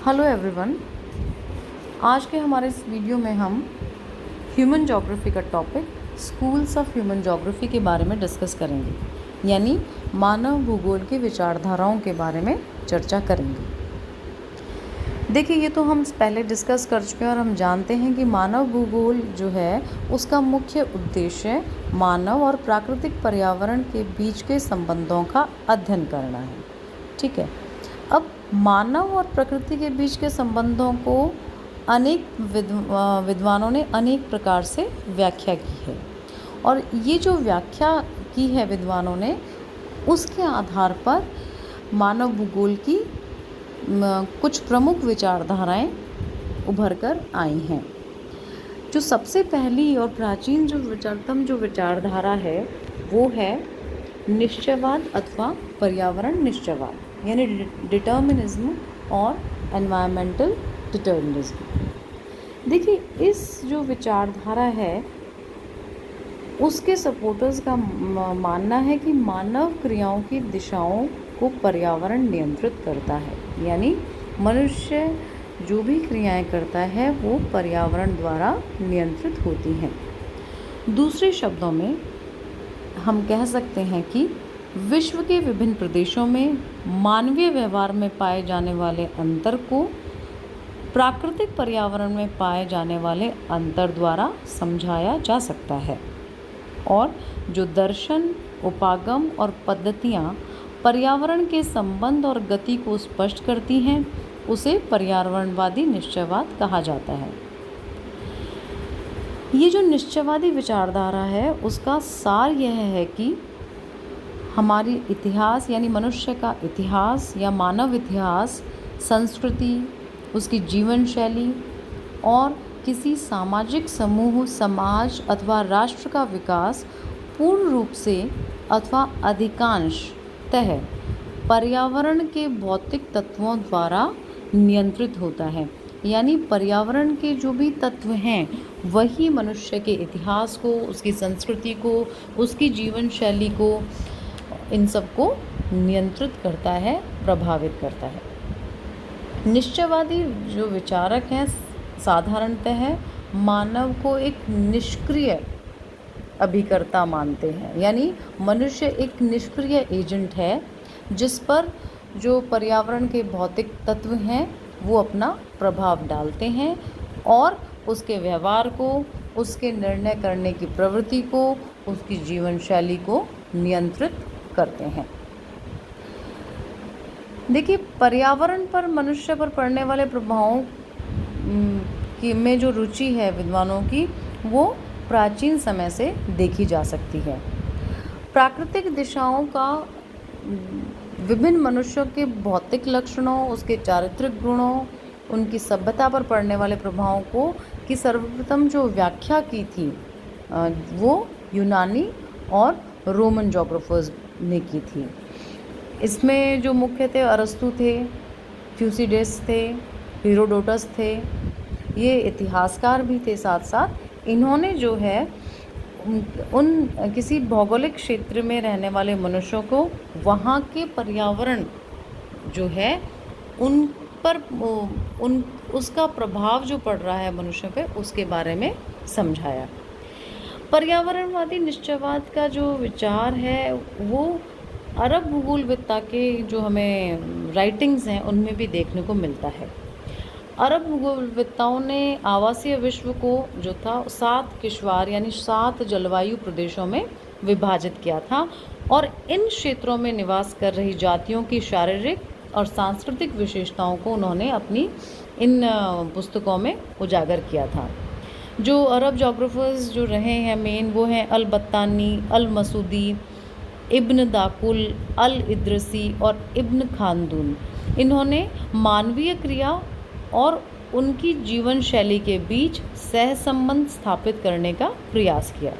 Hello everyone. आज के हमारे इस वीडियो में हम ह्यूमन ज्योग्राफी का topic schools of human geography के बारे में डिस्कस करेंगे, यानी मानव भूगोल की विचारधाराओं के बारे में चर्चा करेंगे। देखिए, ये तो हम पहले डिस्कस कर चुके हैं और हम जानते हैं कि मानव भूगोल जो है उसका मुख्य उद्देश्य मानव और प्राकृतिक पर्यावरण के बीच के संबंधों का अध्ययन करना है। ठीक है। अब मानव और प्रकृति के बीच के संबंधों को अनेक विद्वानों ने अनेक प्रकार से व्याख्या की है, और ये जो व्याख्या की है विद्वानों ने, उसके आधार पर मानव भूगोल की कुछ प्रमुख विचारधाराएं उभर कर आई हैं। जो सबसे पहली और प्राचीन जो विचारधारा है वो है निश्चयवाद अथवा पर्यावरण निश्चयवाद, यानी डिटर्मिनिज्म और एनवायरमेंटल डिटर्मिनिज्म। देखिए, इस जो विचारधारा है उसके सपोर्टर्स का मानना है कि मानव क्रियाओं की दिशाओं को पर्यावरण नियंत्रित करता है, यानी मनुष्य जो भी क्रियाएं करता है वो पर्यावरण द्वारा नियंत्रित होती हैं। दूसरे शब्दों में हम कह सकते हैं कि विश्व के विभिन्न प्रदेशों में मानवीय व्यवहार में पाए जाने वाले अंतर को प्राकृतिक पर्यावरण में पाए जाने वाले अंतर द्वारा समझाया जा सकता है, और जो दर्शन, उपागम और पद्धतियाँ पर्यावरण के संबंध और गति को स्पष्ट करती हैं उसे पर्यावरणवादी निश्चयवाद कहा जाता है। ये जो निश्चयवादी विचारधारा है उसका सार यह है कि हमारी इतिहास यानी मनुष्य का इतिहास या मानव इतिहास, संस्कृति, उसकी जीवन शैली और किसी सामाजिक समूह, समाज अथवा राष्ट्र का विकास पूर्ण रूप से अथवा अधिकांशतः पर्यावरण के भौतिक तत्वों द्वारा नियंत्रित होता है, यानी पर्यावरण के जो भी तत्व हैं वही मनुष्य के इतिहास को, उसकी संस्कृति को, उसकी जीवन शैली को, इन सब को नियंत्रित करता है, प्रभावित करता है। निश्चयवादी जो विचारक हैं साधारणतः मानव को एक निष्क्रिय अभिकर्ता मानते हैं, यानी मनुष्य एक निष्क्रिय एजेंट है जिस पर जो पर्यावरण के भौतिक तत्व हैं वो अपना प्रभाव डालते हैं और उसके व्यवहार को, उसके निर्णय करने की प्रवृत्ति को, उसकी जीवन शैली को नियंत्रित करते हैं। देखिए, पर्यावरण पर मनुष्य पर पड़ने वाले प्रभावों में जो रुचि है विद्वानों की वो प्राचीन समय से देखी जा सकती है। प्राकृतिक दिशाओं का विभिन्न मनुष्यों के भौतिक लक्षणों, उसके चारित्रिक गुणों, उनकी सभ्यता पर पड़ने वाले प्रभावों को की सर्वप्रथम जो व्याख्या की थी वो यूनानी और रोमन ज्योग्राफर्स ने की थी। इसमें जो मुख्य थे अरस्तु थे, थ्यूसिडिड्स थे, हेरोडोटस थे, ये इतिहासकार भी थे। साथ साथ इन्होंने जो है उन किसी भौगोलिक क्षेत्र में रहने वाले मनुष्यों को वहाँ के पर्यावरण जो है उन पर उसका प्रभाव जो पड़ रहा है मनुष्यों पे उसके बारे में समझाया। पर्यावरणवादी निश्चयवाद का जो विचार है वो अरब भूगोलविद्ता के जो हमें राइटिंग्स हैं उनमें भी देखने को मिलता है। अरब भूगोलविद्ताओं ने आवासीय विश्व को जो था 7 किश्वार यानी 7 जलवायु प्रदेशों में विभाजित किया था, और इन क्षेत्रों में निवास कर रही जातियों की शारीरिक और सांस्कृतिक विशेषताओं को उन्होंने अपनी इन पुस्तकों में उजागर किया था। जो अरब जोग्राफर्स जो रहे हैं मेन वो हैं अल बत्तानी, अल मसूदी, इब्न दाकुल, अल इद्रसी और इब्न खालदून। इन्होंने मानवीय क्रिया और उनकी जीवन शैली के बीच सहसंबंध स्थापित करने का प्रयास किया।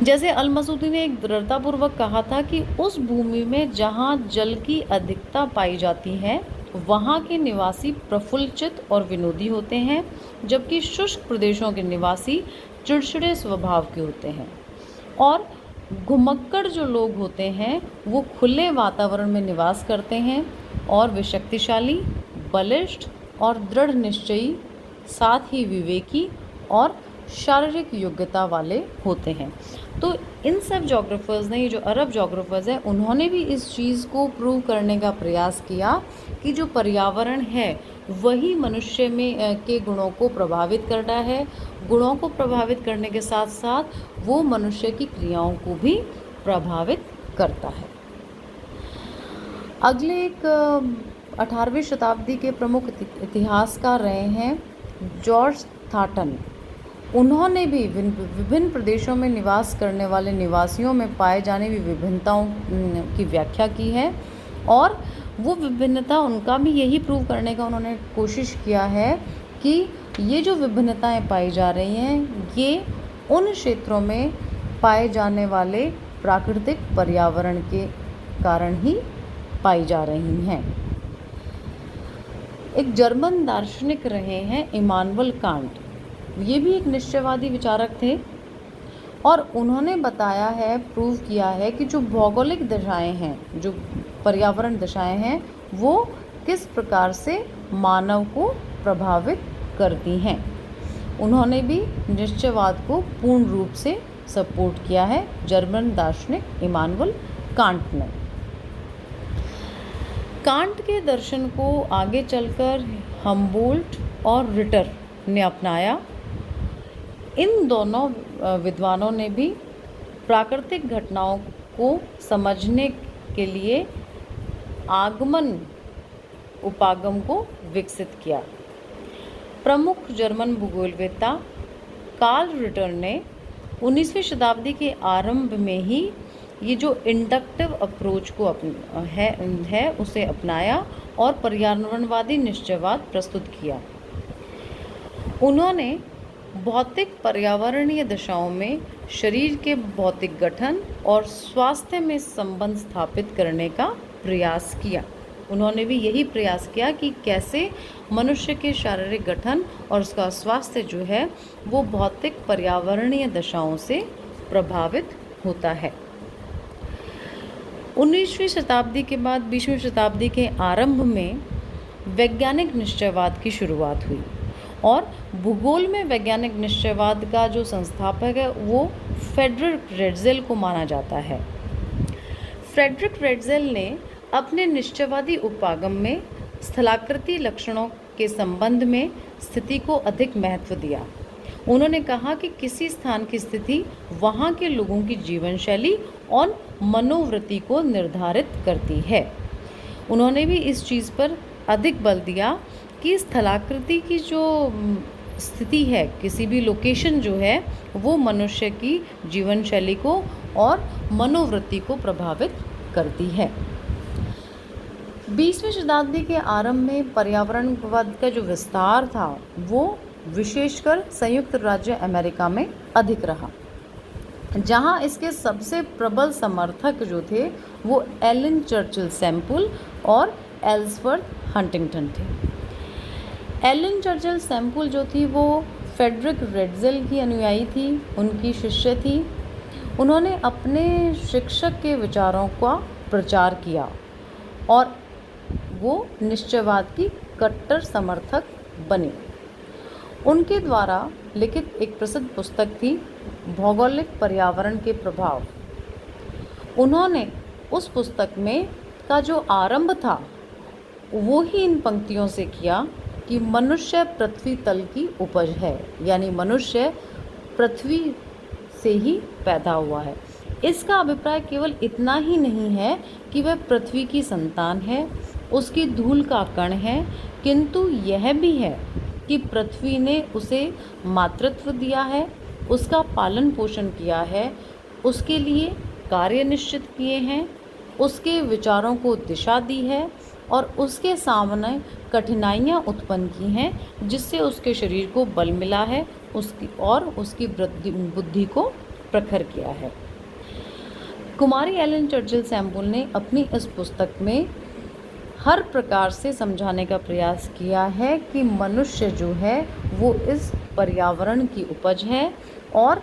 जैसे अल मसूदी ने एक दृढ़तापूर्वक कहा था कि उस भूमि में जहाँ जल की अधिकता पाई जाती है वहाँ के निवासी प्रफुल्लित और विनोदी होते हैं, जबकि शुष्क प्रदेशों के निवासी चिड़चिड़े स्वभाव के होते हैं, और घुमक्कड़ जो लोग होते हैं वो खुले वातावरण में निवास करते हैं और वे शक्तिशाली, बलिष्ठ और दृढ़ निश्चयी, साथ ही विवेकी और शारीरिक योग्यता वाले होते हैं। तो इन सब जोग्राफर्स ने, ये जो अरब जोग्राफर्स हैं, उन्होंने भी इस चीज़ को प्रूव करने का प्रयास किया कि जो पर्यावरण है वही मनुष्य में के गुणों को प्रभावित करता है। गुणों को प्रभावित करने के साथ साथ वो मनुष्य की क्रियाओं को भी प्रभावित करता है। अगले एक 18वीं शताब्दी के प्रमुख इतिहासकार रहे हैं जॉर्ज थॉर्टन। उन्होंने भी विभिन्न प्रदेशों में निवास करने वाले निवासियों में पाए जाने वाली विभिन्नताओं की व्याख्या की है, और वो विभिन्नता उनका भी यही प्रूव करने का उन्होंने कोशिश किया है कि ये जो विभिन्नताएं पाई जा रही हैं ये उन क्षेत्रों में पाए जाने वाले प्राकृतिक पर्यावरण के कारण ही पाई जा रही हैं। एक जर्मन दार्शनिक रहे हैं इमानुएल कांट। ये भी एक निश्चयवादी विचारक थे, और उन्होंने बताया है, प्रूव किया है कि जो भौगोलिक दशाएं हैं, जो पर्यावरण दशाएं हैं, वो किस प्रकार से मानव को प्रभावित करती हैं। उन्होंने भी निश्चयवाद को पूर्ण रूप से सपोर्ट किया है, जर्मन दार्शनिक इमानुएल कांट ने। कांट के दर्शन को आगे चलकर हम्बोल्ट और रिटर ने अपनाया। इन दोनों विद्वानों ने भी प्राकृतिक घटनाओं को समझने के लिए आगमन उपागम को विकसित किया। प्रमुख जर्मन भूगोलवेत्ता कार्ल रिटर ने 19वीं शताब्दी के आरंभ में ही ये जो इंडक्टिव अप्रोच को है उसे अपनाया और पर्यावरणवादी निश्चयवाद प्रस्तुत किया। उन्होंने भौतिक पर्यावरणीय दशाओं में शरीर के भौतिक गठन और स्वास्थ्य में संबंध स्थापित करने का प्रयास किया। उन्होंने भी यही प्रयास किया कि कैसे मनुष्य के शारीरिक गठन और उसका स्वास्थ्य जो है वो भौतिक पर्यावरणीय दशाओं से प्रभावित होता है। 19वीं शताब्दी के बाद 20वीं शताब्दी के आरंभ में वैज्ञानिक निश्चयवाद की शुरुआत हुई, और भूगोल में वैज्ञानिक निश्चयवाद का जो संस्थापक है वो फ्रेडरिक रेटजेल को माना जाता है। फ्रेडरिक रेटजेल ने अपने निश्चयवादी उपागम में स्थलाकृति लक्षणों के संबंध में स्थिति को अधिक महत्व दिया। उन्होंने कहा कि किसी स्थान की स्थिति वहाँ के लोगों की जीवन शैली और मनोवृत्ति को निर्धारित करती है। उन्होंने भी इस चीज़ पर अधिक बल दिया कि स्थलाकृति की जो स्थिति है, किसी भी लोकेशन जो है वो मनुष्य की जीवन शैली को और मनोवृत्ति को प्रभावित करती है। 20वीं शताब्दी के आरंभ में पर्यावरणवाद का जो विस्तार था वो विशेषकर संयुक्त राज्य अमेरिका में अधिक रहा, जहां इसके सबसे प्रबल समर्थक जो थे वो एलन चर्चिल सैम्पल और एल्सवर्थ हंटिंगटन थे। एलन चर्चिल सैम्पल जो थी वो फ्रेडरिक रेटजेल की अनुयायी थी, उनकी शिष्य थी। उन्होंने अपने शिक्षक के विचारों का प्रचार किया और वो निश्चयवाद की कट्टर समर्थक बने। उनके द्वारा लिखित एक प्रसिद्ध पुस्तक थी भौगोलिक पर्यावरण के प्रभाव। उन्होंने उस पुस्तक में का जो आरंभ था वो ही इन पंक्तियों से किया कि मनुष्य पृथ्वी तल की उपज है, यानी मनुष्य पृथ्वी से ही पैदा हुआ है। इसका अभिप्राय केवल इतना ही नहीं है कि वह पृथ्वी की संतान है, उसकी धूल का कण है, किंतु यह भी है कि पृथ्वी ने उसे मातृत्व दिया है, उसका पालन पोषण किया है, उसके लिए कार्य निश्चित किए हैं, उसके विचारों को दिशा दी है और उसके सामने कठिनाइयाँ उत्पन्न की हैं जिससे उसके शरीर को बल मिला है, उसकी बुद्धि को प्रखर किया है। कुमारी एलन चर्चिल सैम्पल ने अपनी इस पुस्तक में हर प्रकार से समझाने का प्रयास किया है कि मनुष्य जो है वो इस पर्यावरण की उपज है, और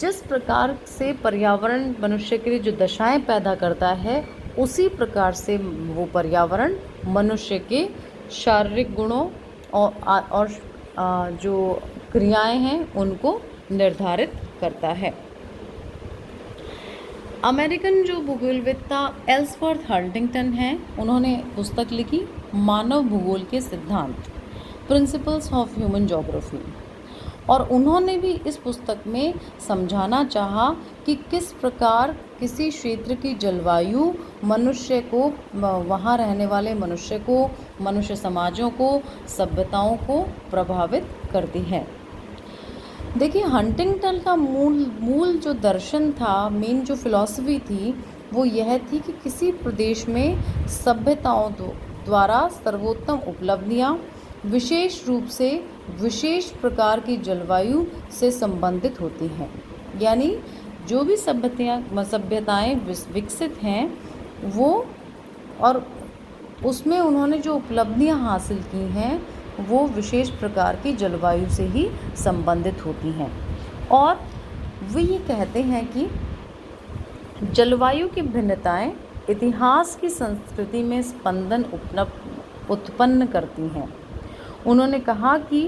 जिस प्रकार से पर्यावरण मनुष्य के लिए जो दशाएं पैदा करता है उसी प्रकार से वो पर्यावरण मनुष्य के शारीरिक गुणों और जो क्रियाएं हैं उनको निर्धारित करता है। अमेरिकन जो भूगोलवेत्ता एल्सवर्थ हंटिंगटन हैं, उन्होंने पुस्तक लिखी मानव भूगोल के सिद्धांत, प्रिंसिपल्स ऑफ ह्यूमन ज्योग्राफी, और उन्होंने भी इस पुस्तक में समझाना चाहा कि किस प्रकार किसी क्षेत्र की जलवायु मनुष्य को, वहाँ रहने वाले मनुष्य को, मनुष्य समाजों को, सभ्यताओं को प्रभावित करती है। देखिए, हंटिंगटन का मूल जो दर्शन था, मेन जो फिलॉसफी थी, वो यह थी कि किसी प्रदेश में सभ्यताओं द्वारा सर्वोत्तम उपलब्धियाँ विशेष रूप से विशेष प्रकार की जलवायु से संबंधित होती हैं। यानी जो भी सभ्यताएं विकसित हैं वो, और उसमें उन्होंने जो उपलब्धियां हासिल की हैं वो विशेष प्रकार की जलवायु से ही संबंधित होती हैं। और वे ये कहते हैं कि जलवायु की भिन्नताएं इतिहास की संस्कृति में स्पंदन उत्पन्न करती हैं। उन्होंने कहा कि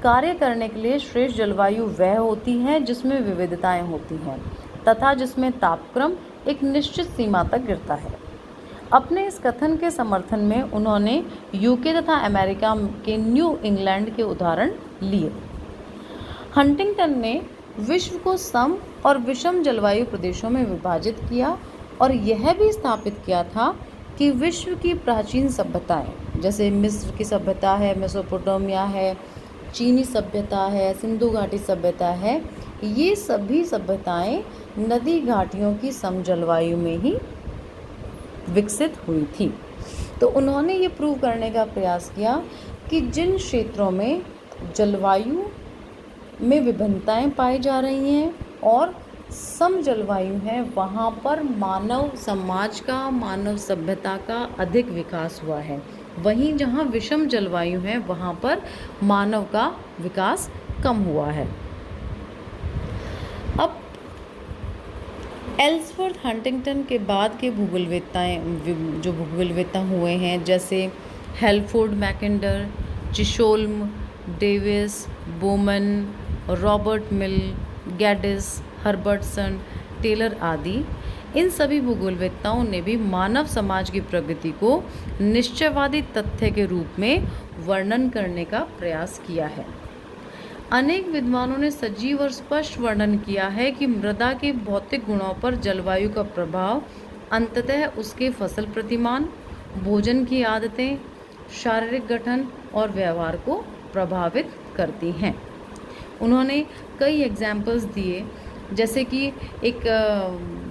कार्य करने के लिए श्रेष्ठ जलवायु वह होती है जिसमें विविधताएं होती हैं तथा जिसमें तापक्रम एक निश्चित सीमा तक गिरता है। अपने इस कथन के समर्थन में उन्होंने यूके तथा अमेरिका के न्यू इंग्लैंड के उदाहरण लिए। हंटिंगटन ने विश्व को सम और विषम जलवायु प्रदेशों में विभाजित किया और यह भी स्थापित किया था कि विश्व की प्राचीन सभ्यताएं, जैसे मिस्र की सभ्यता है, मेसोपोटामिया है, चीनी सभ्यता है, सिंधु घाटी सभ्यता है, ये सभी सभ्यताएं नदी घाटियों की सम जलवायु में ही विकसित हुई थी। तो उन्होंने ये प्रूव करने का प्रयास किया कि जिन क्षेत्रों में जलवायु में विभिन्नताएं पाई जा रही हैं और सम जलवायु है, वहाँ पर मानव समाज का, मानव सभ्यता का अधिक विकास हुआ है। वहीं जहाँ विषम जलवायु है वहाँ पर मानव का विकास कम हुआ है। अब एल्सवर्थ हंटिंगटन के बाद के जो भूगोलवेत्ता हुए हैं, जैसे Halford Mackinder, Chisholm, Davis, Bowman, Robert Mill, Geddes, Herbertson, Taylor आदि, इन सभी भूगोलवेत्ताओं ने भी मानव समाज की प्रगति को निश्चयवादी तथ्य के रूप में वर्णन करने का प्रयास किया है। अनेक विद्वानों ने सजीव और स्पष्ट वर्णन किया है कि मृदा के भौतिक गुणों पर जलवायु का प्रभाव अंततः उसके फसल प्रतिमान, भोजन की आदतें, शारीरिक गठन और व्यवहार को प्रभावित करती हैं। उन्होंने कई एग्जाम्पल्स दिए, जैसे कि एक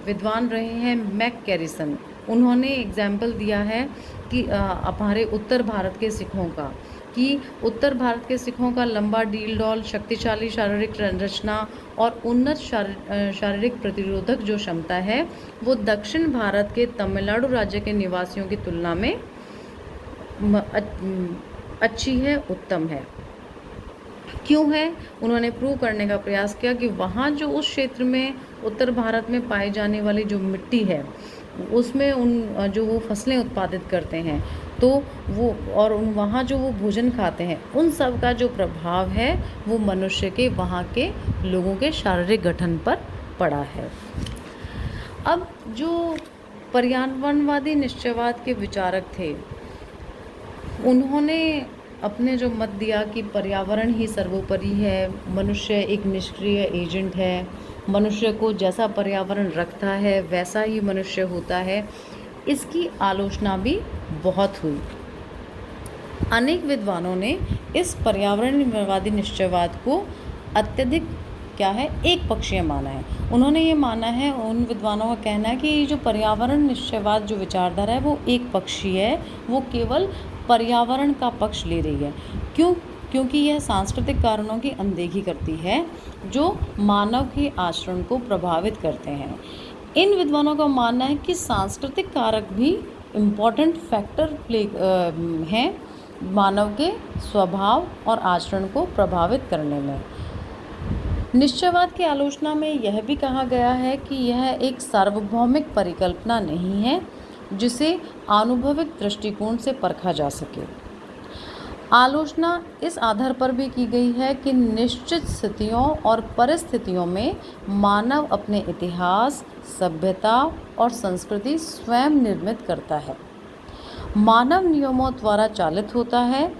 विद्वान रहे हैं मैककैरिसन, उन्होंने एग्जाम्पल दिया है कि हमारे उत्तर भारत के सिखों का, कि उत्तर भारत के सिखों का लंबा डील डॉल, शक्तिशाली शारीरिक रचना और उन्नत शारीरिक प्रतिरोधक जो क्षमता है वो दक्षिण भारत के तमिलनाडु राज्य के निवासियों की तुलना में अच्छी है, उत्तम है। क्यों है? उन्होंने प्रूव करने का प्रयास किया कि वहाँ जो उस क्षेत्र में उत्तर भारत में पाई जाने वाली जो मिट्टी है उसमें जो वो फसलें उत्पादित करते हैं, तो वो और वहाँ जो वो भोजन खाते हैं, उन सब का जो प्रभाव है वो मनुष्य के, वहाँ के लोगों के शारीरिक गठन पर पड़ा है। अब जो पर्यावरणवादी निश्चयवाद के विचारक थे, उन्होंने अपने जो मत दिया कि पर्यावरण ही सर्वोपरि है, मनुष्य एक निष्क्रिय एजेंट है, मनुष्य को जैसा पर्यावरण रखता है वैसा ही मनुष्य होता है, इसकी आलोचना भी बहुत हुई। अनेक विद्वानों ने इस पर्यावरणवादी निश्चयवाद को अत्यधिक एक पक्षीय माना है। उन्होंने ये माना है, उन विद्वानों का कहना है कि ये जो पर्यावरण निश्चयवाद जो विचारधारा है वो एक पक्षीय है, वो केवल पर्यावरण का पक्ष ले रही है। क्योंकि यह सांस्कृतिक कारणों की अनदेखी करती है जो मानव के आचरण को प्रभावित करते हैं। इन विद्वानों का मानना है कि सांस्कृतिक कारक भी इम्पॉर्टेंट फैक्टर हैं मानव के स्वभाव और आचरण को प्रभावित करने में। निश्चयवाद की आलोचना में यह भी कहा गया है कि यह एक सार्वभौमिक परिकल्पना नहीं है जिसे आनुभविक दृष्टिकोण से परखा जा सके। आलोचना इस आधार पर भी की गई है कि निश्चित स्थितियों और परिस्थितियों में मानव अपने इतिहास, सभ्यता और संस्कृति स्वयं निर्मित करता है। मानव नियमों द्वारा चालित होता है,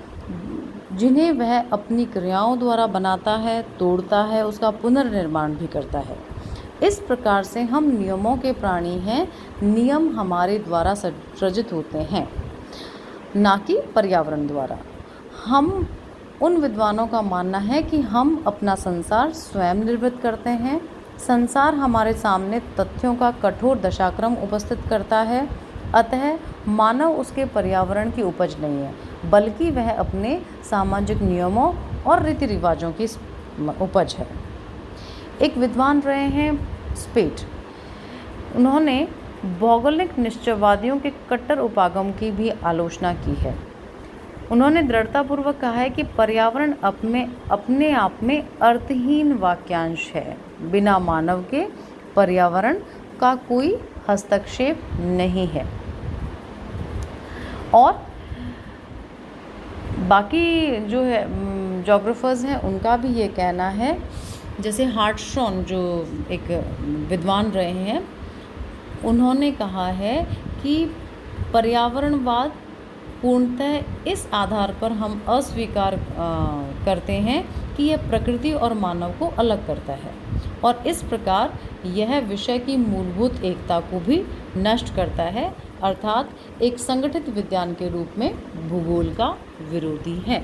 जिन्हें वह अपनी क्रियाओं द्वारा बनाता है, तोड़ता है, उसका पुनर्निर्माण भी करता है। इस प्रकार से हम नियमों के प्राणी हैं। नियम हमारे द्वारा सृजित होते हैं, ना कि पर्यावरण द्वारा। हम उन विद्वानों का मानना है कि हम अपना संसार स्वयं निर्मित करते हैं। संसार हमारे सामने तथ्यों का कठोर दशाक्रम उपस्थित करता है, अतः मानव उसके पर्यावरण की उपज नहीं है, बल्कि वह अपने सामाजिक नियमों और रीति रिवाजों की उपज है। एक विद्वान रहे हैं स्पेट। उन्होंने भौगोलिक निश्चयवादियों के कट्टर उपागम की भी आलोचना की है। उन्होंने दृढ़तापूर्वक कहा है कि पर्यावरण अपने आप में अर्थहीन वाक्यांश है। बिना मानव के पर्यावरण का कोई हस्तक्षेप नहीं है। और बाकी जो है जोग्राफर्स हैं, उनका भी ये कहना है, जैसे हार्टशॉन जो एक विद्वान रहे हैं, उन्होंने कहा है कि पर्यावरणवाद पूर्णतः इस आधार पर हम अस्वीकार करते हैं कि यह प्रकृति और मानव को अलग करता है, और इस प्रकार यह विषय की मूलभूत एकता को भी नष्ट करता है, अर्थात एक संगठित विज्ञान के रूप में भूगोल का विरोधी है।